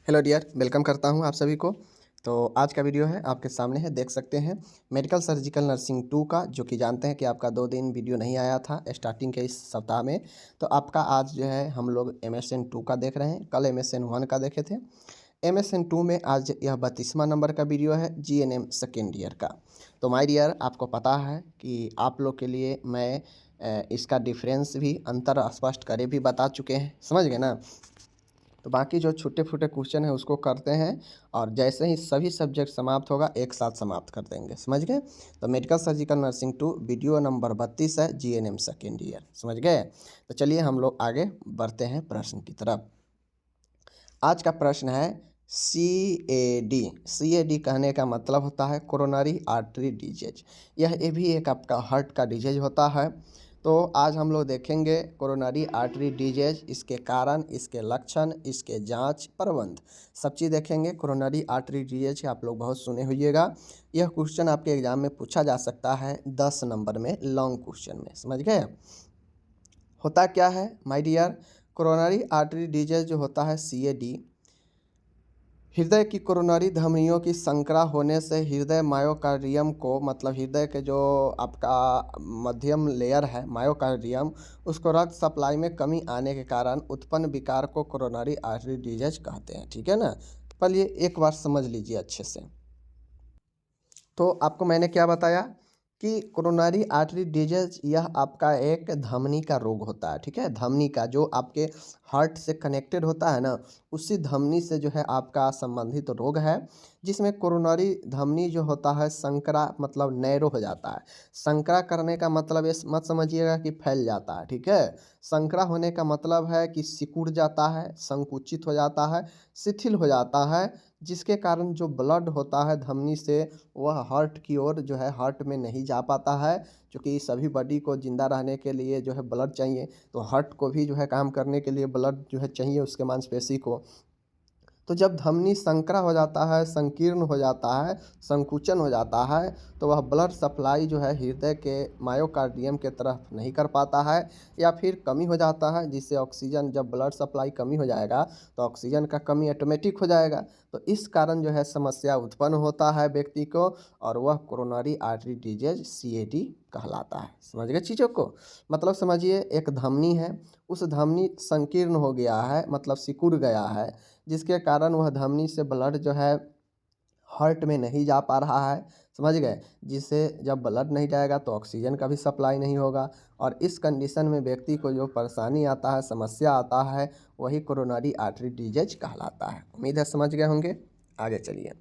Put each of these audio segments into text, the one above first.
Hello dear, welcome करता हूं आप सभी को। तो आज का वीडियो है आपके सामने है, देख सकते हैं मेडिकल सर्जिकल नर्सिंग 2 का, जो कि जानते हैं कि आपका 2 दिन वीडियो नहीं आया था स्टार्टिंग के इस सप्ताह में। तो आपका आज जो है हम लोग MSN 2 का देख रहे हैं, कल MSN 1 का देखे थे। MSN 2 में आज यह 32वां नंबर का वीडियो है, GNM सेकेंड ईयर का। तो माय डियर, आपको पता है कि आप लोग के लिए मैं इसका डिफरेंस भी, अंतर स्पष्ट करे भी बता चुके हैं, समझ गए ना। तो बाकी जो छोटे छोटे क्वेश्चन है उसको करते हैं, और जैसे ही सभी सब्जेक्ट समाप्त होगा एक साथ समाप्त कर देंगे, समझ गए। तो medical surgical nursing 2 video number 32 है, GNM सेकेंड ईयर, समझ गए। तो चलिए हम लोग आगे बढ़ते हैं प्रश्न की तरफ। आज का प्रश्न है CAD कहने का मतलब होता है कोरोनरी आर्टरी डिजीज। ये भी एक आपका हार्ट का डिजीज होता है। तो आज हम लोग देखेंगे कोरोनरी आर्टरी डिजीज, इसके कारण, इसके लक्षण, इसके जांच, प्रबंध, सब चीज़ देखेंगे। कोरोनरी आर्टरी डिजीज आप लोग बहुत सुने होइएगा। यह क्वेश्चन आपके एग्जाम में पूछा जा सकता है 10 नंबर में, लॉन्ग क्वेश्चन में, समझ गए। होता क्या है my dear, coronary artery disease जो होता है CAD, हृदय की कोरोनरी धमनियों की संकरा होने से हृदय मायोकार्डियम को, मतलब हृदय के जो आपका मध्यम लेयर है मायोकार्डियम, उसको रक्त सप्लाई में कमी आने के कारण उत्पन्न विकार को कोरोनरी आर्टरी डिजीज कहते हैं, ठीक है ना। पहले एक बार समझ लीजिए अच्छे से। तो आपको मैंने क्या बताया कि कोरोनरी आर्टरी डिजीज यह आपका एक धमनी का रोग होता है, ठीक है। धमनी का, जो आपके हार्ट से कनेक्टेड होता है ना, उसी धमनी से जो है आपका संबंधित रोग है, जिसमें कोरोनरी धमनी जो होता है संकरा, मतलब नैरो हो जाता है। संकरा करने का मतलब ये मत समझिएगा कि फैल जाता है, ठीक है। संकरा होने का मतलब है कि सिकुड़ जाता है, संकुचित हो जाता है, शिथिल हो जाता है, जिसके कारण जो ब्लड होता है धमनी से वह हार्ट की ओर जो है, हार्ट में नहीं जा पाता है। क्योंकि सभी बॉडी को ज़िंदा रहने के लिए जो है ब्लड चाहिए, तो हार्ट को भी जो है काम करने के लिए ब्लड जो है चाहिए उसके मांसपेशी को। तो जब धमनी संकरा हो जाता है, संकीर्ण हो जाता है, संकुचन हो जाता है, तो वह ब्लड सप्लाई जो है हृदय के मायोकार्डियम के तरफ नहीं कर पाता है, या फिर कमी हो जाता है, जिससे ऑक्सीजन, जब ब्लड सप्लाई कमी हो जाएगा तो ऑक्सीजन का कमी ऑटोमेटिक हो जाएगा। तो इस कारण जो है समस्या उत्पन्न होता है व्यक्ति को, और वह कोरोनरी आर्टरी डिजीज CAD कहलाता है, समझ गए चीज़ों को। मतलब समझिए, एक धमनी है, उस धमनी संकीर्ण हो गया है, मतलब सिकुड़ गया है, जिसके कारण वह धमनी से ब्लड जो है हार्ट में नहीं जा पा रहा है, समझ गए। जिससे जब ब्लड नहीं जाएगा तो ऑक्सीजन का भी सप्लाई नहीं होगा, और इस कंडीशन में व्यक्ति को जो परेशानी आता है, समस्या आता है, वही कोरोनरी आर्टरी डिजीज कहलाता है। उम्मीद है समझ गए होंगे। आगे चलिए।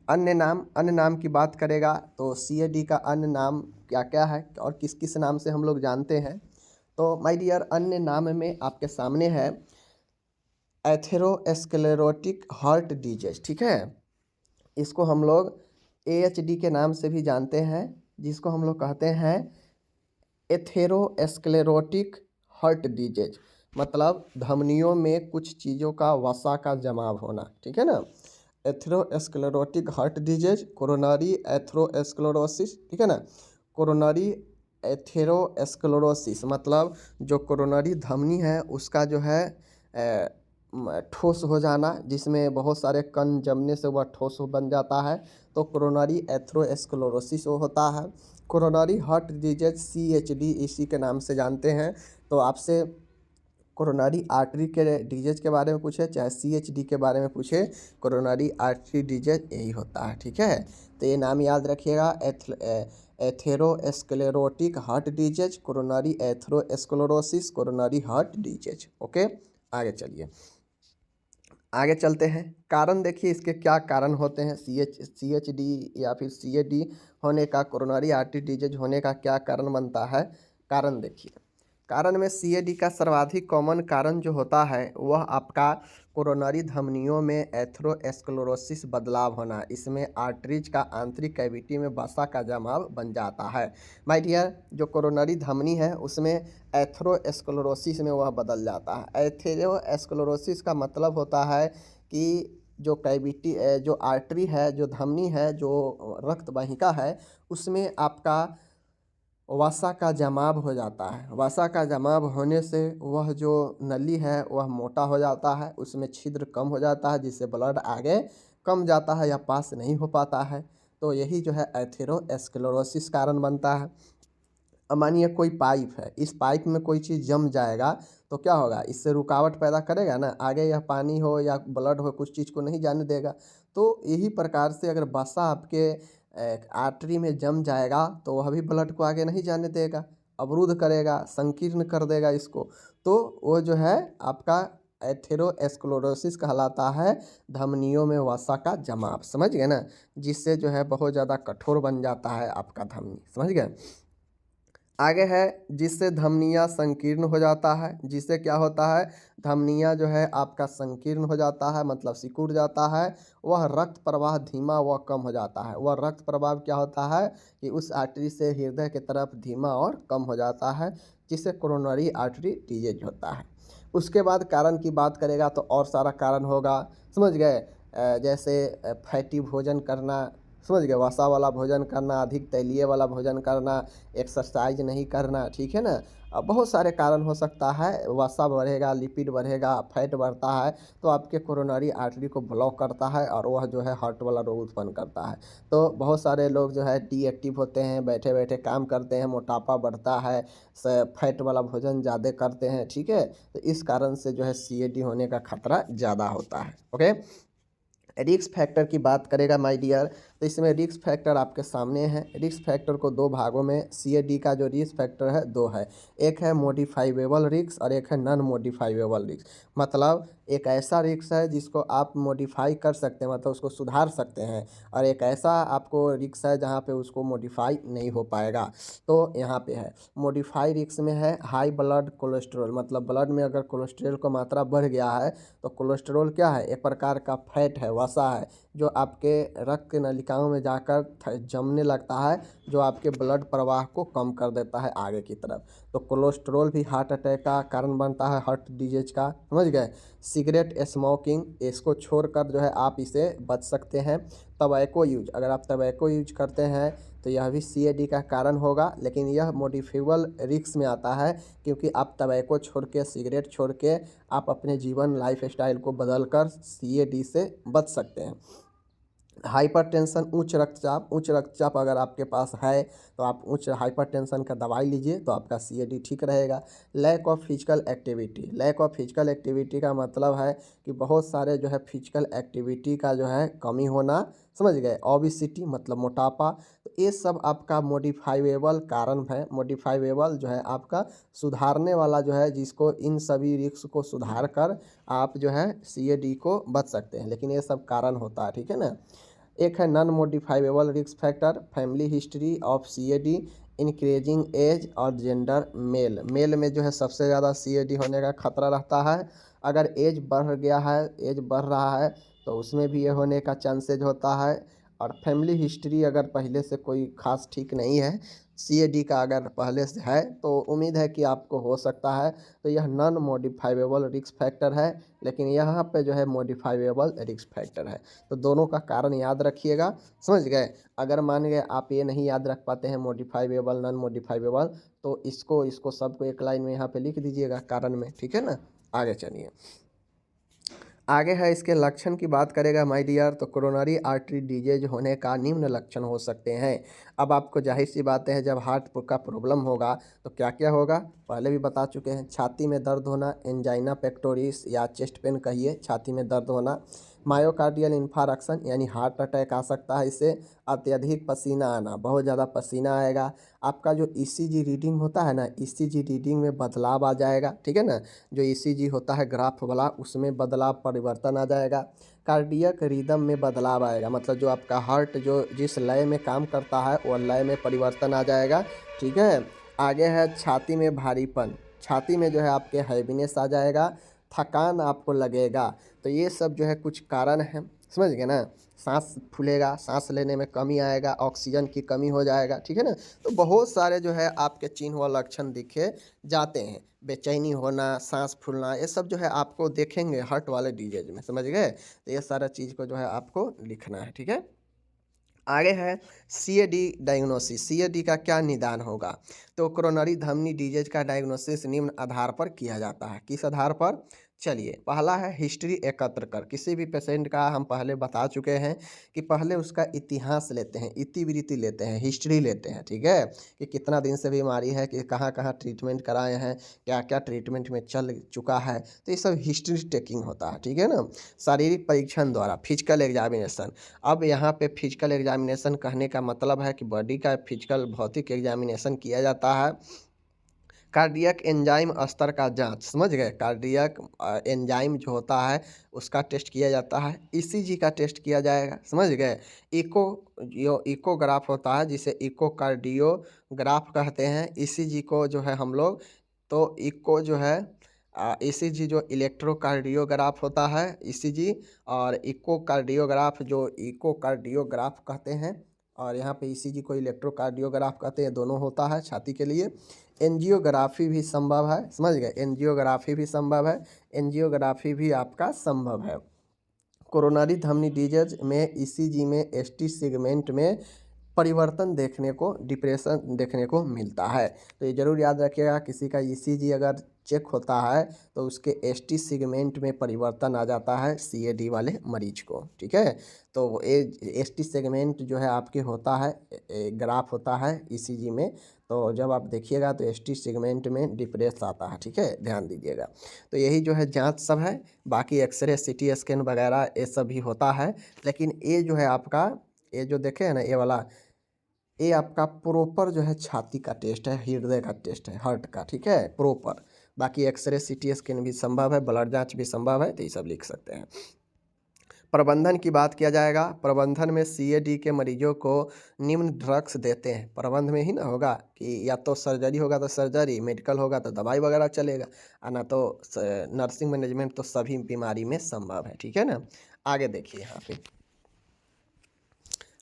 अन्य नाम की बात करेगा तो CAD का अन्य नाम क्या क्या है और किस किस नाम से हम लोग जानते हैं। तो माय डियर, अन्य नाम में आपके सामने है एथेरोस्क्लेरोटिक हार्ट डिजीज, ठीक है। इसको हम लोग AHD के नाम से भी जानते हैं, जिसको हम लोग कहते हैं एथेरोस्क्लेरोटिक हार्ट डिजीज, मतलब धमनियों में कुछ चीज़ों का, वसा का जमाव होना, ठीक है ना। Atherosclerotic heart disease, coronary atherosclerosis, ठीक है ना। कोरोनरी एथेरोस्क्लेरोसिस मतलब जो कोरोनरी धमनी है उसका जो है ठोस हो जाना, जिसमें बहुत सारे कण जमने से वह ठोस बन जाता है, तो कोरोनरी एथेरोस्क्लेरोसिस वो होता है। कोरोनरी हार्ट डिजीज CHD इसी के नाम से जानते हैं। तो आपसे कोरोनरी आर्टरी के डिजीज के बारे में पूछे, चाहे CHD के बारे में पूछे, कोरोनरी आर्टरी डिजीज यही होता है, ठीक है। तो ये नाम याद रखिएगा, atherosclerotic heart disease, coronary atherosclerosis, coronary heart disease. Okay, आगे चलिए। आगे चलते हैं। कारण देखिए इसके क्या कारण होते हैं, CHD या फिर CAD होने का, कोरोनरी आर्टरी डिजीज होने का क्या कारण बनता है। कारण देखिए, कारण में CAD का सर्वाधिक कॉमन कारण जो होता है वह आपका कोरोनरी धमनियों में एथेरोस्क्लेरोसिस बदलाव होना, इसमें आर्टरीज का आंतरिक कैविटी में वसा का जमाव बन जाता है। माय डियर, जो कोरोनरी धमनी है उसमें एथेरोस्क्लेरोसिस में वह बदल जाता है। एथेरोस्क्लेरोसिस का मतलब होता है कि जो कैविटी, जो आर्टरी है, जो धमनी है, जो रक्त वाहिका है, उसमें आपका वसा का जमाव हो जाता है। वसा का जमाव होने से वह जो नली है वह मोटा हो जाता है, उसमें छिद्र कम हो जाता है, जिससे ब्लड आगे कम जाता है या पास नहीं हो पाता है। तो यही जो है एथेरोस्क्लेरोसिस कारण बनता है। अब मानिए कोई पाइप है, इस पाइप में कोई चीज़ जम जाएगा तो क्या होगा, इससे रुकावट पैदा करेगा ना, आगे यह पानी हो या ब्लड हो कुछ चीज़ को नहीं जाने देगा। तो यही प्रकार से अगर वसा आपके आर्टरी में जम जाएगा तो वह भी ब्लड को आगे नहीं जाने देगा, अवरुद्ध करेगा, संकीर्ण कर देगा इसको। तो वो जो है आपका एथेरोस्क्लेरोसिस कहलाता है, धमनियों में वसा का जमाव, समझ गए ना, जिससे जो है बहुत ज़्यादा कठोर बन जाता है आपका धमनी, समझ गए। आगे है जिससे धमनियाँ संकीर्ण हो जाता है, जिससे क्या होता है, धमनियाँ जो है आपका संकीर्ण हो जाता है, मतलब सिकुड़ जाता है। वह रक्त प्रवाह धीमा व कम हो जाता है। वह रक्त प्रवाह क्या होता है कि उस आर्टरी से हृदय की तरफ धीमा और कम हो जाता है, जिससे कोरोनरी आर्टरी डिजीज होता है। उसके बाद कारण की बात करेगा तो और सारा कारण होगा, समझ गए। जैसे फैटी भोजन करना, समझ गए, वसा वाला भोजन करना, अधिक तैलीय वाला भोजन करना, एक्सरसाइज नहीं करना, ठीक है ना। अब बहुत सारे कारण हो सकता है, वसा बढ़ेगा, लिपिड बढ़ेगा, फैट बढ़ता है तो आपके कोरोनरी आर्टरी को ब्लॉक करता है और वह जो है हार्ट वाला रोग उत्पन्न करता है। तो बहुत सारे लोग जो है डीएक्टिव होते हैं, बैठे बैठे काम करते हैं, मोटापा बढ़ता है, फैट वाला भोजन ज़्यादा करते हैं, ठीक है। तो इस कारण से जो है सीएडी होने का खतरा ज़्यादा होता है। ओके, रिस्क फैक्टर की बात करेगा माय डियर, तो इसमें रिस्क फैक्टर आपके सामने है। रिस्क फैक्टर को दो भागों में, सीएडी का जो रिस्क फैक्टर है दो है, एक है मॉडिफाइबल रिस्क और एक है नॉन मॉडिफाइबल रिस्क। मतलब एक ऐसा रिस्क है जिसको आप मॉडिफाई कर सकते हैं, मतलब उसको सुधार सकते हैं, और एक ऐसा आपको रिस्क है जहाँ पे उसको मॉडिफाई नहीं हो पाएगा। तो यहाँ पे है मॉडिफाई रिस्क में है हाई ब्लड कोलेस्ट्रॉल, मतलब ब्लड में अगर कोलेस्ट्रॉल का मात्रा बढ़ गया है तो कोलेस्ट्रॉल क्या है, एक प्रकार का फैट है, वसा है, जो आपके रक्त के नलिकाओं में जाकर जमने लगता है, जो आपके ब्लड प्रवाह को कम कर देता है आगे की तरफ। तो कोलेस्ट्रॉल भी हार्ट अटैक का कारण बनता है, हार्ट डिजीज का, समझ गए। सिगरेट स्मोकिंग, इसको छोड़कर जो है आप इसे बच सकते हैं। तंबाकू यूज, अगर आप तंबाकू यूज करते हैं तो यह भी सीएडी का कारण होगा, लेकिन यह मॉडिफाइबल रिस्क में आता है, क्योंकि आप तंबाकू छोड़ के, सिगरेट छोड़ के आप अपने जीवन लाइफ स्टाइल को बदलकर सीएडी से बच सकते हैं। हाइपरटेंशन, उच्च रक्तचाप अगर आपके पास है तो आप उच्च हाइपरटेंशन का दवाई लीजिए तो आपका सीएडी ठीक रहेगा। Lack of physical activity, lack of physical activity का मतलब है कि बहुत सारे जो है फिजिकल एक्टिविटी का जो है कमी होना, समझ गए। ओबेसिटी मतलब मोटापा, तो ये सब आपका मॉडिफाइबल कारण है। मॉडिफाइबल जो है आपका सुधारने वाला जो है, जिसको इन सभी रिस्क को सुधार कर आप जो है सीएडी को बच सकते हैं, लेकिन ये सब कारण होता है, ठीक है ना। एक है non modifiable risk factor, family history of CAD, increasing age और जेंडर। मेल में जो है सबसे ज़्यादा सीएडी होने का खतरा रहता है। अगर एज बढ़ गया है, एज बढ़ रहा है तो उसमें भी ये होने का चांसेज होता है। और फैमिली हिस्ट्री अगर पहले से कोई खास ठीक नहीं है, सीएडी का अगर पहले से है तो उम्मीद है कि आपको हो सकता है। तो यह नॉन मॉडिफाइबल रिस्क फैक्टर है, लेकिन यहाँ पे जो है मॉडिफाइबल रिस्क फैक्टर है। तो दोनों का कारण याद रखिएगा, समझ गए। अगर मान गए आप ये नहीं याद रख पाते हैं मॉडिफाइबल नॉन मॉडिफाइबल, तो इसको सबको एक लाइन में यहाँ पे लिख दीजिएगा कारण में, ठीक है ना। आगे चलिए, आगे है इसके लक्षण की बात करेगा माय डियर, तो कोरोनरी आर्टरी डिजीज होने का निम्न लक्षण हो सकते हैं। अब आपको जाहिर सी बात है, जब हार्ट का प्रॉब्लम होगा तो क्या क्या होगा, पहले भी बता चुके हैं। छाती में दर्द होना, एंजाइना पेक्टोरिस या चेस्ट पेन कहिए, छाती में दर्द होना। मायोकार्डियल इन्फारक्शन यानी हार्ट अटैक आ सकता है इससे। अत्यधिक पसीना आना, बहुत ज़्यादा पसीना आएगा। आपका जो ईसीजी रीडिंग होता है ना, ईसीजी रीडिंग में बदलाव आ जाएगा, ठीक है ना। जो ईसीजी होता है ग्राफ वाला, उसमें बदलाव परिवर्तन आ जाएगा। कार्डियक रिदम में बदलाव आएगा, मतलब जो आपका हार्ट जो जिस लय में काम करता है वह लय में परिवर्तन आ जाएगा, ठीक है। आगे है छाती में भारीपन, छाती में जो है आपके हैवीनेस आ जाएगा, थकान आपको लगेगा। तो ये सब जो है कुछ कारण हैं, समझ गए ना। सांस फूलेगा, सांस लेने में कमी आएगा, ऑक्सीजन की कमी हो जाएगा, ठीक है ना। तो बहुत सारे जो है आपके चिन्ह व लक्षण दिखे जाते हैं। बेचैनी होना, सांस फूलना, ये सब जो है आपको देखेंगे हार्ट वाले डिजीज में, समझ गए। तो ये सारा चीज़ को जो है आपको लिखना है, ठीक है। आगे है सीएडी डायग्नोसिस। सीएडी का क्या निदान होगा? तो कोरोनरी धमनी डिजीज का डायग्नोसिस निम्न आधार पर किया जाता है। किस आधार पर? चलिए, पहला है हिस्ट्री एकत्र कर। किसी भी पेशेंट का हम पहले बता चुके हैं कि पहले उसका इतिहास लेते हैं, इतिवृत्ति लेते हैं, हिस्ट्री लेते हैं, ठीक है, कि कितना दिन से बीमारी है, कि कहाँ कहाँ ट्रीटमेंट कराए हैं, क्या क्या ट्रीटमेंट में चल चुका है, तो ये सब हिस्ट्री टेकिंग होता है, ठीक है ना। शारीरिक परीक्षण द्वारा फिजिकल एग्जामिनेशन। अब यहाँ पे फिजिकल एग्जामिनेशन कहने का मतलब है कि बॉडी का फिजिकल भौतिक एग्जामिनेशन किया जाता है। कार्डियक एंजाइम स्तर का जांच, समझ गए, कार्डियक एंजाइम जो होता है उसका टेस्ट किया जाता है। ईसीजी का टेस्ट किया जाएगा, समझ गए। इको जो इकोग्राफ होता है जिसे इकोकार्डियोग्राफ कहते हैं। ईसीजी को जो है हम लोग, तो इको जो है ईसीजी जो इलेक्ट्रोकार्डियोग्राफ होता है ईसीजी, और इकोकार्डियोग्राफ जो इकोकार्डियोग्राफ कहते हैं, और यहाँ पे ईसीजी को इलेक्ट्रोकार्डियोग्राफ कहते हैं, दोनों होता है छाती के लिए। एंजियोग्राफी भी संभव है, समझ गए, एंजियोग्राफी भी संभव है, एंजियोग्राफी भी आपका संभव है। कोरोनरी धमनी डिजीज में ईसीजी में एसटी सेगमेंट में परिवर्तन देखने को, डिप्रेशन देखने को मिलता है। तो ये जरूर याद रखिएगा, किसी का ईसीजी अगर चेक होता है तो उसके एसटी सेगमेंट में परिवर्तन आ जाता है सीएडी वाले मरीज को, ठीक है। तो एसटी सेगमेंट जो है आपके होता है, ग्राफ होता है ईसीजी में, तो जब आप देखिएगा तो एसटी सेगमेंट में डिप्रेस आता है, ठीक है, ध्यान दीजिएगा। तो यही जो है जांच सब है, बाकी एक्सरे सीटी स्कैन वगैरह ये सब भी होता है। लेकिन ये जो है आपका, ये जो देखे है ना ये वाला, ये आपका प्रॉपर जो है छाती का टेस्ट है, हृदय का टेस्ट है, हार्ट का, ठीक है, प्रॉपर। बाकी एक्सरे सीटी स्कैन भी संभव है, ब्लड जांच भी संभव है, तो ये सब लिख सकते हैं। प्रबंधन की बात किया जाएगा। प्रबंधन में सीएडी के मरीजों को निम्न ड्रग्स देते हैं। प्रबंध में ही ना होगा कि या तो सर्जरी होगा तो सर्जरी, मेडिकल होगा तो दवाई वगैरह चलेगा, ना तो नर्सिंग मैनेजमेंट, तो सभी बीमारी में संभव है, ठीक है ना। आगे देखिए यहाँ पे,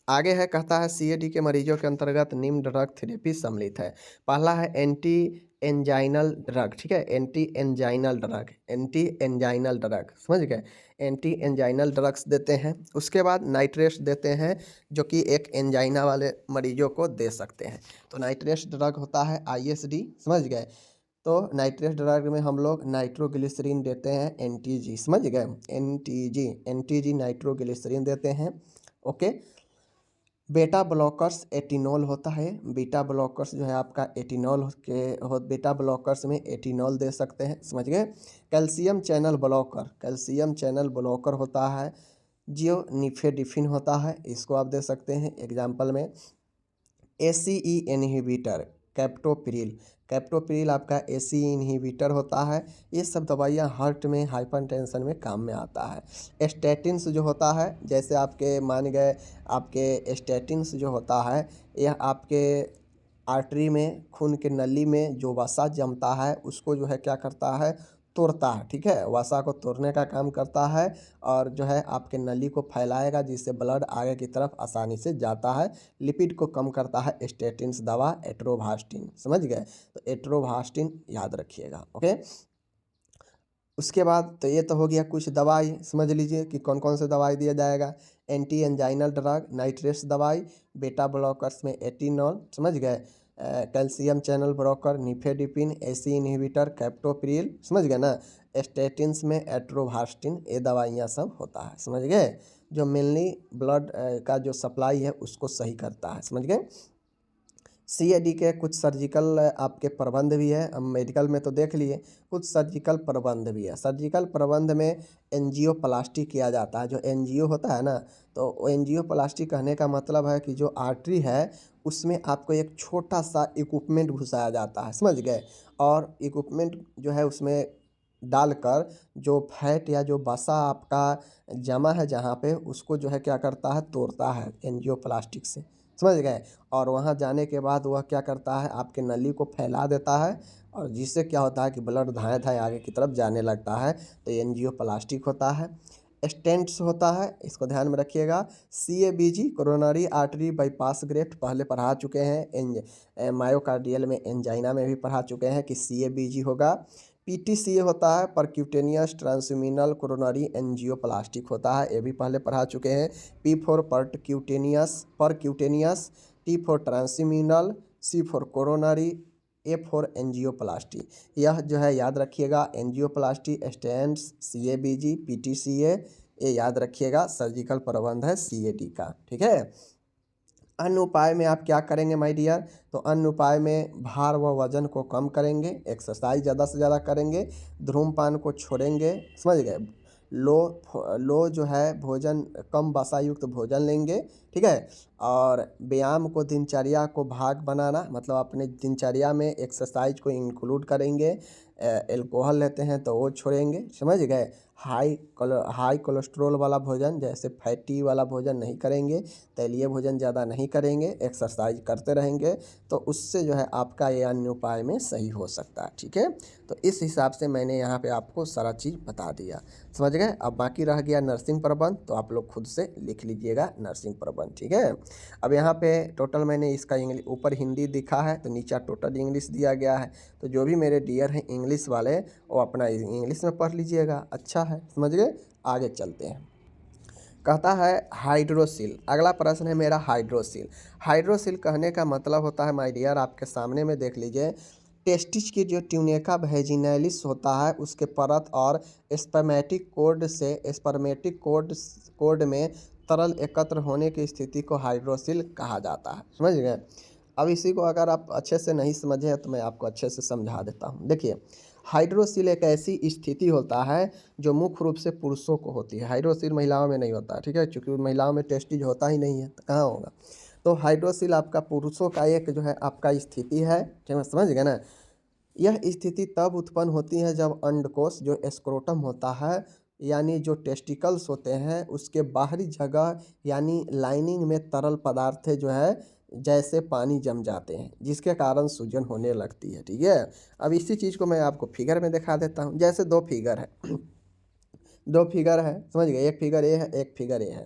आगे है, कहता है सीएडी के मरीजों के अंतर्गत निम्न ड्रग थेरेपी सम्मिलित है। पहला है एंटी एंजाइनल ड्रग, ठीक है, anti anginal drug, anti anginal drug, समझ गए, एंटी एंजाइनल ड्रग्स देते हैं। उसके बाद नाइट्रेस देते हैं, जो कि एक एंजाइना वाले मरीजों को दे सकते हैं। तो नाइट्रेस ड्रग होता है आईएसडी, समझ गए। तो नाइट्रेस ड्रग में हम लोग नाइट्रोग्लिसरीन देते हैं, एनटीजी, समझ गए, एनटीजी, एनटीजी नाइट्रोग्लिसरीन देते हैं, ओके। बेटा ब्लॉकर्स एटिनॉल होता है, बीटा ब्लॉकर्स जो है आपका एटिनॉल बेटा ब्लॉकर्स में एटिनॉल दे सकते हैं, समझ गए। Calcium channel blocker, calcium channel blocker होता है, जियो निफेडिफिन होता है, इसको आप दे सकते हैं एग्जाम्पल में। एसीई इनहिबिटर, कैप्टोप्रिल, कैप्टोप्रिल आपका एसी इनहिबिटर होता है। ये सब दवाइयाँ हार्ट में हाइपरटेंशन में काम में आता है। स्टैटिन्स जो होता है, जैसे आपके मान गए, आपके स्टैटिन्स जो होता है, यह आपके आर्टरी में, खून के नली में जो वसा जमता है उसको जो है क्या करता है, तोड़ता है, ठीक है, वसा को तोड़ने का काम करता है, और जो है आपके नली को फैलाएगा जिससे ब्लड आगे की तरफ आसानी से जाता है। लिपिड को कम करता है स्टेटिन्स दवा, एट्रोवास्टिन, समझ गए। तो एट्रोवास्टिन याद रखिएगा, ओके। उसके बाद तो ये तो हो गया कुछ दवाई, समझ लीजिए कि कौन कौन से दवाई दिया जाएगा। एंटी एंजाइनल ड्रग, नाइट्रेस दवाई, बेटा ब्लॉकर्स में एटिनॉल, समझ गए, calcium channel blocker nifedipine, AC inhibitor captopril, समझ गए ना। स्टेटिन्स में एट्रोवास्टिन, ये दवाइयाँ सब होता है, समझ गए, जो मेनली ब्लड का जो सप्लाई है उसको सही करता है, समझ गए। सीएडी के कुछ सर्जिकल आपके प्रबंध भी है, हम मेडिकल में तो देख लिए, कुछ सर्जिकल प्रबंध भी है। सर्जिकल प्रबंध में एंजियोप्लास्टी किया जाता है। जो एंजियो होता है ना, तो एंजियोप्लास्टी कहने का मतलब है कि जो आर्टरी है उसमें आपको एक छोटा सा इक्विपमेंट घुसाया जाता है, समझ गए, और इक्विपमेंट जो है उसमें डालकर जो फैट या जो वसा आपका जमा है जहाँ पे, उसको जो है क्या करता है, तोड़ता है एंजियोप्लास्टिक से, समझ गए। और वहाँ जाने के बाद वह क्या करता है, आपके नली को फैला देता है, और जिससे क्या होता है कि ब्लड धाए धाए आगे की तरफ जाने लगता है। तो एंजियोप्लास्टिक होता है। स्टेंट्स होता है, इसको ध्यान में रखिएगा। सीएबीजी, कोरोनरी आर्टरी बाईपास ग्रेफ्ट, पहले पढ़ा चुके हैं, मायोकार्डियल में एंजाइना में भी पढ़ा चुके हैं कि सीएबीजी होगा। PTCA होता है, परक्यूटेनियस ट्रांसमिनल कोरोनरी एंजियोप्लास्टिक होता है, ये भी पहले पढ़ा चुके हैं। P for percutaneous, T for transluminal, C for coronary, A for angioplasty. यह जो है याद रखिएगा, एंजियोप्लास्टी स्टेंट्स CABG, PTCA ये याद रखिएगा। सर्जिकल प्रबंध है CAD का, ठीक है। अन्य उपाय में आप क्या करेंगे माय डियर, तो अन्य उपाय में भार व वजन को कम करेंगे, एक्सरसाइज ज़्यादा से ज़्यादा करेंगे, धूम्रपान को छोड़ेंगे, समझ गए। लो जो है भोजन, कम वसा युक्त भोजन लेंगे, ठीक है। और व्यायाम को दिनचर्या को भाग बनाना, मतलब अपने दिनचर्या में एक्सरसाइज को इंक्लूड करेंगे। एल्कोहल लेते हैं तो वो छोड़ेंगे, समझ गए। हाई कोलेस्ट्रॉल वाला भोजन, जैसे फैटी वाला भोजन नहीं करेंगे, तैलीय भोजन ज़्यादा नहीं करेंगे, एक्सरसाइज करते रहेंगे, तो उससे जो है आपका ये अन्य उपाय में सही हो सकता है, ठीक है। तो इस हिसाब से मैंने यहाँ पे आपको सारा चीज़ बता दिया, समझ गए। अब बाकी रह गया नर्सिंग प्रबंध, तो आप लोग खुद से लिख लीजिएगा नर्सिंग प्रबंध, ठीक है। अब यहाँ पे टोटल मैंने इसका इंग्लिश, ऊपर हिंदी दिखा है तो नीचे टोटल इंग्लिश दिया गया है, तो जो भी मेरे डियर हैं इंग्लिश वाले वो अपना इंग्लिश में पढ़ लीजिएगा, अच्छा है, समझ गए। आगे चलते हैं। कहता है हाइड्रोसिल, अगला प्रश्न है मेरा हाइड्रोसिल। हाइड्रोसिल कहने का मतलब होता है माय डियर, आपके सामने में देख लीजिए, टेस्टिस की जो ट्यूनिका वेजिनैलिस होता है उसके परत और स्पर्मेटिक कोड में तरल एकत्र होने की स्थिति को हाइड्रोसिल कहा जाता है, समझ गए। अब इसी को अगर आप अच्छे से नहीं समझे तो मैं आपको अच्छे से समझा देता हूँ। देखिए, हाइड्रोसिल एक ऐसी स्थिति होता है जो मुख्य रूप से पुरुषों को होती है, हाइड्रोसिल महिलाओं में नहीं होता, ठीक है, क्योंकि महिलाओं में टेस्टिज होता ही नहीं है, तो कहाँ होगा। तो हाइड्रोसिल आपका पुरुषों का एक जो है आपका स्थिति है, ठीक है, समझ गए ना। यह स्थिति तब उत्पन्न होती है जब अंडकोश जो एस्क्रोटम होता है, यानी जो टेस्टिकल्स होते हैं, उसके बाहरी जगह यानी लाइनिंग में तरल पदार्थ जो है जैसे पानी जम जाते हैं, जिसके कारण सूजन होने लगती है, ठीक है। अब इसी चीज़ को मैं आपको फिगर में दिखा देता हूँ। जैसे दो फिगर है दो फिगर है, समझ गए, एक फिगर ए है, एक फिगर ए है।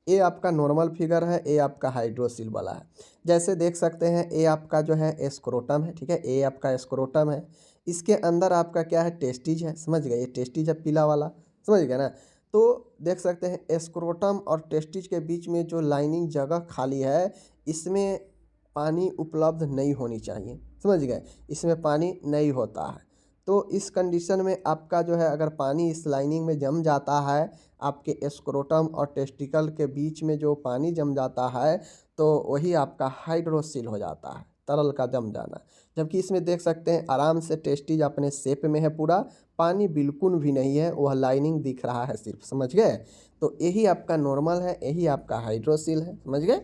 ए आपका नॉर्मल फिगर है, ए आपका हाइड्रोसिल वाला है। जैसे देख सकते हैं, ए आपका जो है एस्क्रोटम है, ठीक है, ए आपका एस्क्रोटम है, इसके अंदर आपका क्या है, टेस्टिज है, समझ गए, ये टेस्टिज है पीला वाला, समझ गए ना। तो देख सकते हैं एस्क्रोटम और टेस्टिज के बीच में जो लाइनिंग जगह खाली है, इसमें पानी उपलब्ध नहीं होनी चाहिए, समझ गए, इसमें पानी नहीं होता है। तो इस कंडीशन में आपका जो है अगर पानी इस लाइनिंग में जम जाता है, आपके एस्क्रोटम और टेस्टिकल के बीच में जो पानी जम जाता है, तो वही आपका हाइड्रोसिल हो जाता है, तरल का जम जाना। जबकि इसमें देख सकते हैं आराम से टेस्टिज अपने शेप में है, पूरा पानी बिल्कुल भी नहीं है, वह लाइनिंग दिख रहा है सिर्फ, समझ गए। तो यही आपका नॉर्मल है, यही आपका हाइड्रोसिल है, समझ गए।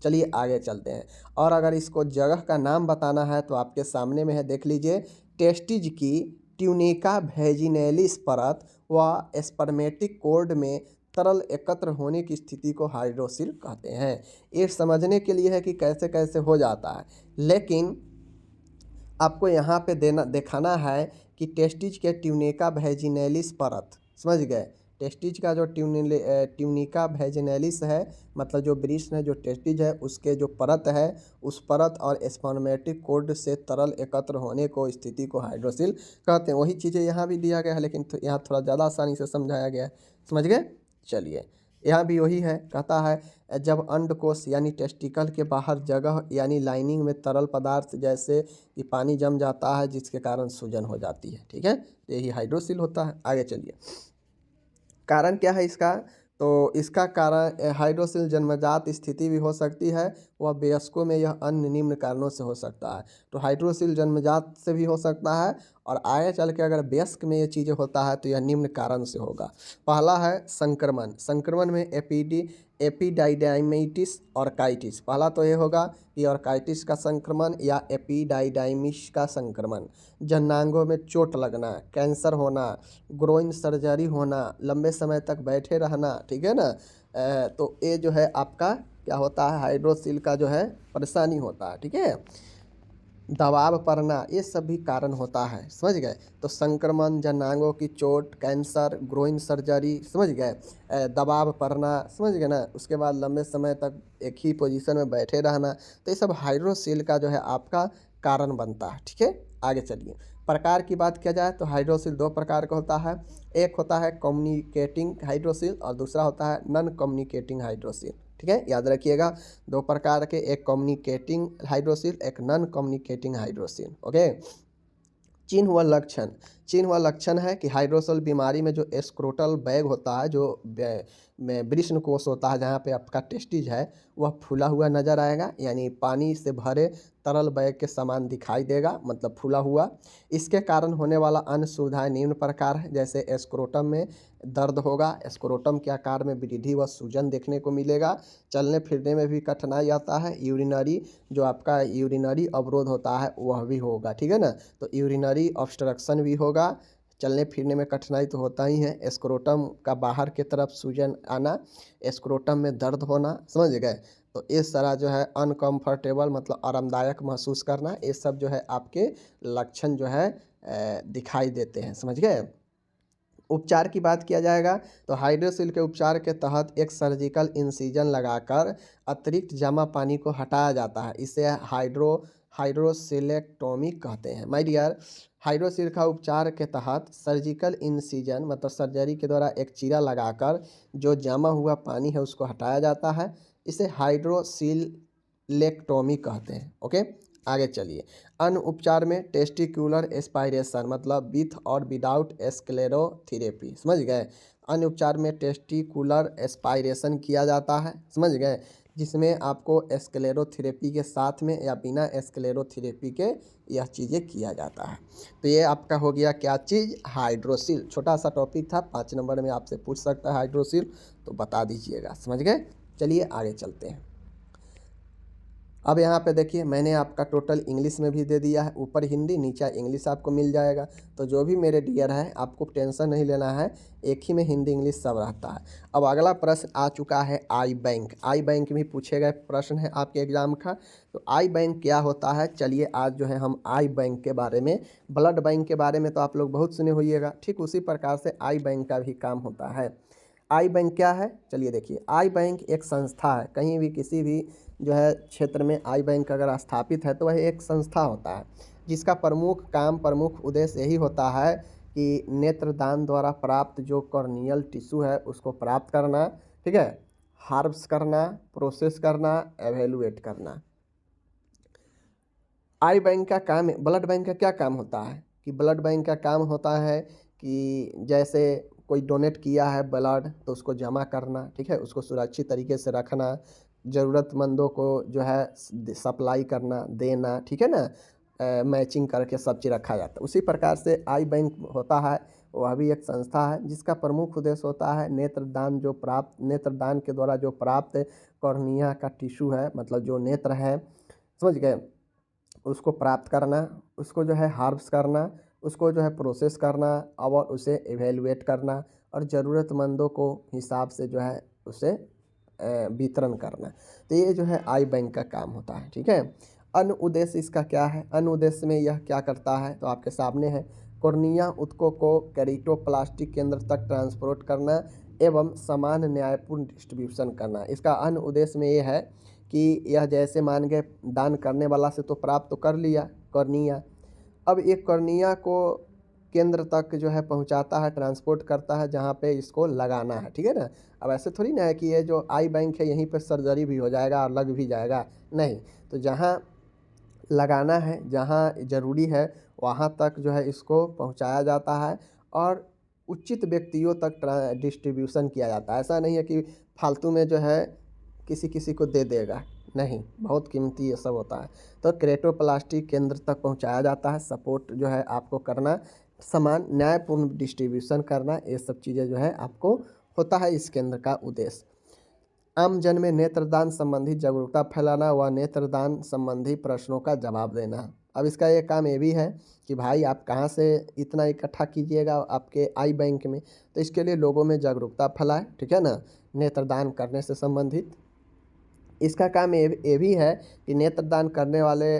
चलिए आगे चलते हैं। और अगर इसको जगह का नाम बताना है तो आपके सामने में है, देख लीजिए, टेस्टिज की ट्यूनिका वेजिनैलिस परत व स्पर्मेटिक कोर्ड में तरल एकत्र होने की स्थिति को हाइड्रोसिल कहते हैं। ये समझने के लिए है कि कैसे कैसे हो जाता है, लेकिन आपको यहाँ पे दिखाना है कि टेस्टिज के ट्यूनिका वेजिनैलिस परत, समझ गए, टेस्टिज का जो ट्यूनिका वेजिनैलिस है, मतलब जो वृषण है, जो टेस्टिज है, उसके जो परत है, उस परत और स्पर्मेटिक कोर्ड से तरल एकत्र होने को स्थिति को हाइड्रोसिल कहते हैं। वही चीज़ें यहाँ भी दिया गया है, लेकिन यहाँ थोड़ा ज़्यादा आसानी से समझाया गया है, समझ गए। चलिए, यहाँ भी वही है, कहता है जब अंडकोश यानी टेस्टिकल के बाहर जगह यानी लाइनिंग में तरल पदार्थ जैसे कि पानी जम जाता है, जिसके कारण सूजन हो जाती है, ठीक है, यही हाइड्रोसिल होता है। आगे चलिए, कारण क्या है इसका, तो इसका कारण हाइड्रोसिल जन्मजात स्थिति भी हो सकती है, वह वयस्कों में यह अन्य निम्न कारणों से हो सकता है। तो हाइड्रोसिल जन्मजात से भी हो सकता है, और आगे चल के अगर वयस्क में ये चीज़ें होता है तो यह निम्न कारण से होगा। पहला है संक्रमण, संक्रमण में एपिडाइडाइमिटिस ऑर्काइटिस, पहला तो ये होगा कि ऑर्काइटिस का संक्रमण या एपिडाइडाइमिस का संक्रमण, जननांगों में चोट लगना, कैंसर होना, ग्रोइन सर्जरी होना, लंबे समय तक बैठे रहना, ठीक है ना। तो ये जो है आपका क्या होता है, हाइड्रोसिल का जो है परेशानी होता है, ठीक है। दबाव पड़ना, ये सब भी कारण होता है, समझ गए। तो संक्रमण, जनांगों की चोट, कैंसर, ग्रोइन सर्जरी, समझ गए, दबाव पड़ना, समझ गए ना। उसके बाद लंबे समय तक एक ही पोजीशन में बैठे रहना, तो ये सब हाइड्रोसील का जो है आपका कारण बनता है। ठीक है, आगे चलिए। प्रकार की बात किया जाए तो हाइड्रोसील दो प्रकार का होता है। एक होता है कम्युनिकेटिंग हाइड्रोसील और दूसरा होता है नॉन कम्युनिकेटिंग हाइड्रोसील। ठीक है, याद रखिएगा, दो प्रकार के, एक कम्युनिकेटिंग हाइड्रोसील, एक नॉन कम्युनिकेटिंग हाइड्रोसील। ओके। चिन्ह व लक्षण। चिन्ह व लक्षण है कि हाइड्रोसल बीमारी में जो स्क्रोटल बैग होता है, जो में वृषण कोष होता है, जहाँ पे आपका टेस्टिज है, वह फूला हुआ नजर आएगा, यानी पानी से भरे तरल बैग के समान दिखाई देगा, मतलब फूला हुआ। इसके कारण होने वाला अन्य सुविधाएं निम्न प्रकार है, जैसे स्क्रोटम में दर्द होगा, स्क्रोटम के आकार में वृद्धि व सूजन देखने को मिलेगा, चलने फिरने में भी कठिनाई आता है, यूरिनरी जो आपका यूरिनरी अवरोध होता है वह भी होगा। ठीक है ना, तो यूरिनरी ऑब्स्ट्रक्शन भी होगा, चलने फिरने में कठिनाई तो होता ही है, स्क्रोटम का बाहर की तरफ सूजन आना, स्क्रोटम में दर्द होना, समझ गए। तो इस तरह जो है अनकंफर्टेबल मतलब आरामदायक महसूस करना, ये सब जो है आपके लक्षण जो है दिखाई देते हैं, समझ गए। उपचार की बात किया जाएगा तो हाइड्रोसील के उपचार के तहत एक सर्जिकल इंसिजन लगाकर अतिरिक्त जमा पानी को हटाया जाता है, इसे हाइड्रोसिलेक्टोमी कहते हैं। माय डियर, हाइड्रोसील का उपचार के तहत सर्जिकल इंसिजन मतलब सर्जरी के द्वारा एक चीरा लगाकर जो जमा हुआ पानी है उसको हटाया जाता है, इसे हाइड्रोसिलेक्टोमी कहते हैं। ओके, आगे चलिए। अन्य उपचार में टेस्टिक्यूलर एस्पायरेशन मतलब विथ और विदाउट स्क्लेरोथेरेपी, समझ गए। अन्य उपचार में टेस्टिकुलर एस्पायरेशन किया जाता है, समझ गए, जिसमें आपको स्क्लेरोथेरेपी के साथ में या बिना स्क्लेरोथेरेपी के यह चीज़ें किया जाता है। तो ये आपका हो गया क्या चीज़, हाइड्रोसील। छोटा सा टॉपिक था, 5 नंबर में आपसे पूछ सकता है हाइड्रोसील, तो बता दीजिएगा, समझ गए। चलिए आगे चलते हैं। अब यहाँ पे देखिए, मैंने आपका टोटल इंग्लिश में भी दे दिया है, ऊपर हिंदी नीचे इंग्लिश आपको मिल जाएगा। तो जो भी मेरे डियर है, आपको टेंशन नहीं लेना है, एक ही में हिंदी इंग्लिश सब रहता है। अब अगला प्रश्न आ चुका है आई बैंक। आई बैंक में पूछे गए प्रश्न है आपके एग्जाम का। तो आई बैंक क्या होता है, चलिए आज जो है हम आई बैंक के बारे में, ब्लड बैंक के बारे में तो आप लोग बहुत सुने होइएगा, ठीक उसी प्रकार से आई बैंक का भी काम होता है। आई बैंक क्या है, चलिए देखिए। आई बैंक एक संस्था है, कहीं भी किसी भी जो है क्षेत्र में आई बैंक अगर स्थापित है तो वह एक संस्था होता है, जिसका प्रमुख काम, प्रमुख उद्देश्य यही होता है कि नेत्रदान द्वारा प्राप्त जो कॉर्नियल टिश्यू है उसको प्राप्त करना, ठीक है, हार्वेस्ट करना, प्रोसेस करना, एवेलुएट करना। आई बैंक का काम, ब्लड बैंक का क्या काम होता है कि ब्लड बैंक का काम होता है कि जैसे कोई डोनेट किया है ब्लड तो उसको जमा करना, ठीक है, उसको सुरक्षित तरीके से रखना, ज़रूरतमंदों को जो है सप्लाई करना, देना, ठीक है ना, मैचिंग करके सब चीज़ रखा जाता है। उसी प्रकार से आई बैंक होता है, वह भी एक संस्था है जिसका प्रमुख उद्देश्य होता है नेत्रदान के द्वारा जो प्राप्त कॉर्निया का टिश्यू है, मतलब जो नेत्र है, समझ गए, उसको प्राप्त करना, उसको जो है हार्वेस्ट करना, उसको जो है प्रोसेस करना और उसे एवेलुएट करना और ज़रूरतमंदों को हिसाब से जो है उसे वितरण करना। तो ये जो है आई बैंक का काम होता है, ठीक है। अन्य उद्देश्य इसका क्या है, अन्य उद्देश्य में यह क्या करता है तो आपके सामने है, कॉर्निया ऊतकों को केरिटोप्लास्टिक केंद्र तक ट्रांसपोर्ट करना एवं समान न्यायपूर्ण डिस्ट्रीब्यूशन करना। इसका अन्य उद्देश्य में ये है कि यह जैसे मान गए दान करने वाला से तो प्राप्त तो कर लिया कॉर्निया, अब एक कॉर्निया को केंद्र तक जो है पहुंचाता है, ट्रांसपोर्ट करता है जहां पे इसको लगाना है, ठीक है ना। अब ऐसे थोड़ी ना है कि ये जो आई बैंक है यहीं पे सर्जरी भी हो जाएगा और लग भी जाएगा, नहीं, तो जहां लगाना है, जहां ज़रूरी है वहां तक जो है इसको पहुंचाया जाता है और उचित व्यक्तियों तक डिस्ट्रीब्यूशन किया जाता है। ऐसा नहीं है कि फालतू में जो है किसी किसी को दे देगा, नहीं, बहुत कीमती ये सब होता है। तो केरेटोप्लास्टिक केंद्र तक पहुंचाया जाता है, सपोर्ट जो है आपको करना, समान न्यायपूर्ण डिस्ट्रीब्यूशन करना, ये सब चीज़ें जो है आपको होता है इस केंद्र का उद्देश्य। आम जन में नेत्रदान संबंधी जागरूकता फैलाना व नेत्रदान संबंधी प्रश्नों का जवाब देना। अब इसका ये काम ये भी है कि भाई आप कहाँ से इतना इकट्ठा कीजिएगा आपके आई बैंक में, तो इसके लिए लोगों में जागरूकता फैलाए, ठीक है ना, नेत्रदान करने से संबंधित। इसका काम ये भी है कि नेत्रदान करने वाले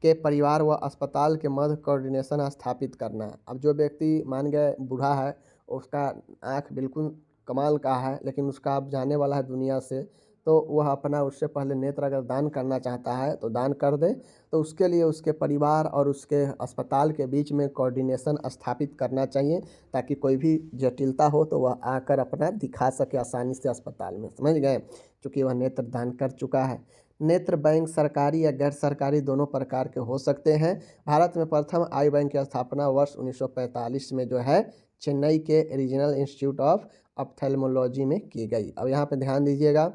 के परिवार व अस्पताल के मध्य कोऑर्डिनेशन स्थापित करना। अब जो व्यक्ति मान गए बूढ़ा है, उसका आँख बिल्कुल कमाल का है लेकिन उसका अब जाने वाला है दुनिया से, तो वह अपना उससे पहले नेत्र अगर दान करना चाहता है तो दान कर दे। तो उसके लिए उसके परिवार और उसके अस्पताल के बीच में कोऑर्डिनेशन स्थापित करना चाहिए, ताकि कोई भी जटिलता हो तो वह आकर अपना दिखा सके आसानी से अस्पताल में, समझ गए, क्योंकि वह नेत्र दान कर चुका है। नेत्र बैंक सरकारी या गैर सरकारी दोनों प्रकार के हो सकते हैं। भारत में प्रथम आई बैंक की स्थापना वर्ष 1945 में जो है चेन्नई के रीजनल इंस्टीट्यूट ऑफ ऑप्थेल्मोलॉजी में की गई। अब यहाँ पे ध्यान दीजिएगा,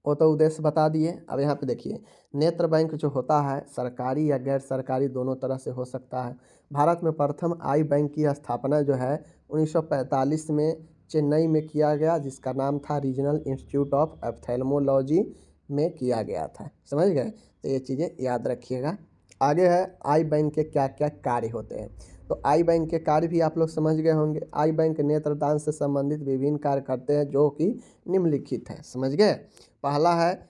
वो तो उद्देश्य बता दिए। अब यहाँ पे देखिए, नेत्र बैंक जो होता है सरकारी या गैर सरकारी दोनों तरह से हो सकता है। भारत में प्रथम आई बैंक की स्थापना जो है 1945 में चेन्नई में किया गया, जिसका नाम था रीजनल इंस्टीट्यूट ऑफ ऑप्थेल्मोलॉजी में किया गया था, समझ गए। तो ये चीज़ें याद रखिएगा। आगे है आई बैंक के क्या क्या कार्य होते हैं। तो आई बैंक के कार्य भी आप लोग समझ गए होंगे। आई बैंक नेत्रदान से संबंधित विभिन्न कार्य करते हैं जो कि निम्नलिखित है, समझ गए। पहला है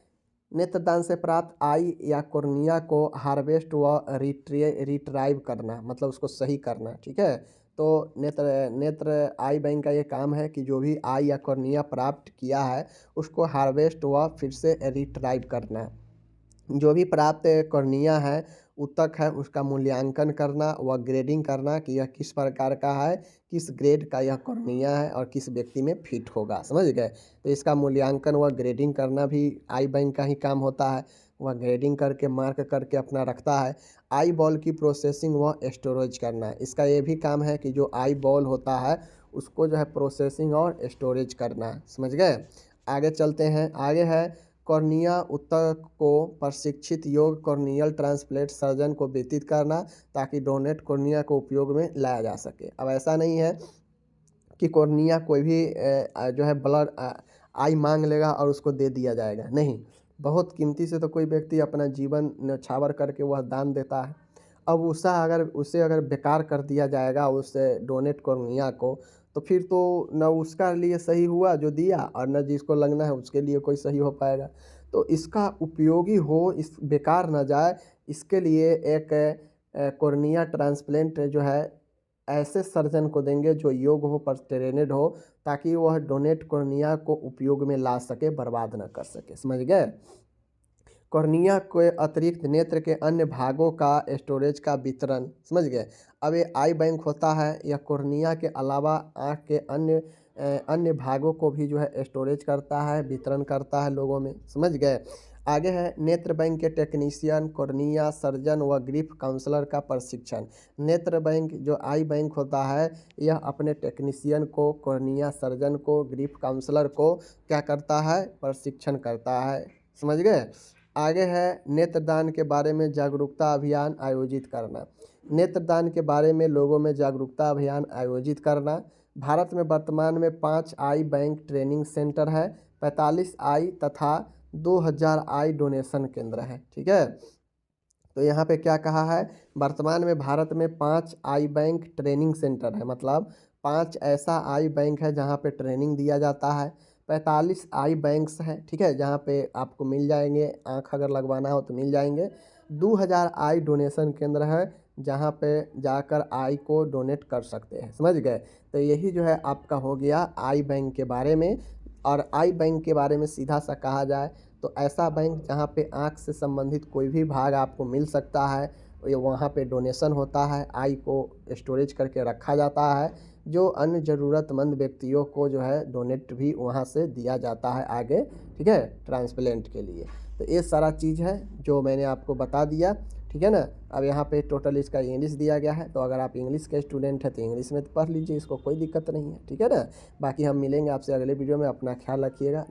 नेत्रदान से प्राप्त आई या कॉर्निया को हार्वेस्ट व रिट्राइव करना, मतलब उसको सही करना, ठीक है। तो नेत्र आई बैंक का ये काम है कि जो भी आई या कॉर्निया प्राप्त किया है उसको हार्वेस्ट व फिर से रिट्राइव करना। जो भी प्राप्त कॉर्निया है ऊतक है उसका मूल्यांकन करना व ग्रेडिंग करना कि यह किस प्रकार का है, किस ग्रेड का यह कॉर्निया है और किस व्यक्ति में फिट होगा, समझ गए। तो इसका मूल्यांकन व ग्रेडिंग करना भी आई बैंक का ही काम होता है। वह ग्रेडिंग करके मार्क करके अपना रखता है। आई बॉल की प्रोसेसिंग व स्टोरेज करना, इसका ये भी काम है कि जो आई बॉल होता है उसको जो है प्रोसेसिंग और स्टोरेज करना, समझ गए। आगे चलते हैं। आगे है कॉर्निया ऊतक को प्रशिक्षित योग्य कॉर्नियल ट्रांसप्लांट सर्जन को वितरित करना, ताकि डोनेट कॉर्निया को उपयोग में लाया जा सके। अब ऐसा नहीं है कि कॉर्निया कोई भी जो है ब्लड आई मांग लेगा और उसको दे दिया जाएगा, नहीं। बहुत कीमती से तो कोई व्यक्ति अपना जीवन न्यौछावर करके वह दान देता है। अब उसे अगर बेकार कर दिया जाएगा उस डोनेट कॉर्निया को, तो फिर तो न उसका लिए सही हुआ जो दिया और न जिसको लगना है उसके लिए कोई सही हो पाएगा। तो इसका उपयोगी हो, इस बेकार न जाए, इसके लिए एक कॉर्निया ट्रांसप्लांट जो है ऐसे सर्जन को देंगे जो योग्य हो, पर ट्रेनेड हो, ताकि वह डोनेट कॉर्निया को उपयोग में ला सके, बर्बाद न कर सके, समझ गए। कॉर्निया के अतिरिक्त नेत्र के अन्य भागों का स्टोरेज का वितरण, समझ गए। अब ये आई बैंक होता है, यह कॉर्निया के अलावा आँख के अन्य भागों को भी जो है स्टोरेज करता है, वितरण करता है लोगों में, समझ गए। आगे है नेत्र बैंक के टेक्नीशियन, कॉर्निया सर्जन व ग्रिफ काउंसलर का प्रशिक्षण। नेत्र बैंक जो आई बैंक होता है यह अपने टेक्नीशियन को, कॉर्निया सर्जन को, ग्रिफ काउंसलर को क्या करता है, प्रशिक्षण करता है, समझ गए। आगे है नेत्रदान के बारे में जागरूकता अभियान आयोजित करना। नेत्रदान के बारे में लोगों में जागरूकता अभियान आयोजित करना। भारत में वर्तमान में 5 आई बैंक ट्रेनिंग सेंटर है, 45 आई तथा 2000 आई डोनेशन केंद्र है, ठीक है। तो यहाँ पे क्या कहा है, वर्तमान में भारत में 5 आई बैंक ट्रेनिंग सेंटर है, मतलब 5 ऐसा आई बैंक है जहाँ पे ट्रेनिंग दिया जाता है। 45 आई बैंक्स हैं, ठीक है, जहाँ पे आपको मिल जाएंगे, आँख अगर लगवाना हो तो मिल जाएंगे। 2000 आई डोनेशन केंद्र है जहाँ पे जाकर आई को डोनेट कर सकते हैं, समझ गए। तो यही जो है आपका हो गया आई बैंक के बारे में। और आई बैंक के बारे में सीधा सा कहा जाए तो ऐसा बैंक जहाँ पे आँख से संबंधित कोई भी भाग आपको मिल सकता है, ये वहाँ पे डोनेशन होता है, आई को स्टोरेज करके रखा जाता है, जो अन्य ज़रूरतमंद व्यक्तियों को जो है डोनेट भी वहाँ से दिया जाता है आगे, ठीक है, ट्रांसप्लांट के लिए। तो ये सारा चीज़ है जो मैंने आपको बता दिया, ठीक है ना। अब यहाँ पे टोटल इसका इंग्लिश दिया गया है, तो अगर आप इंग्लिश के स्टूडेंट हैं तो इंग्लिश में पढ़ लीजिए, इसको कोई दिक्कत नहीं है, ठीक है ना। बाकी हम मिलेंगे आपसे अगले वीडियो में, अपना ख्याल रखिएगा।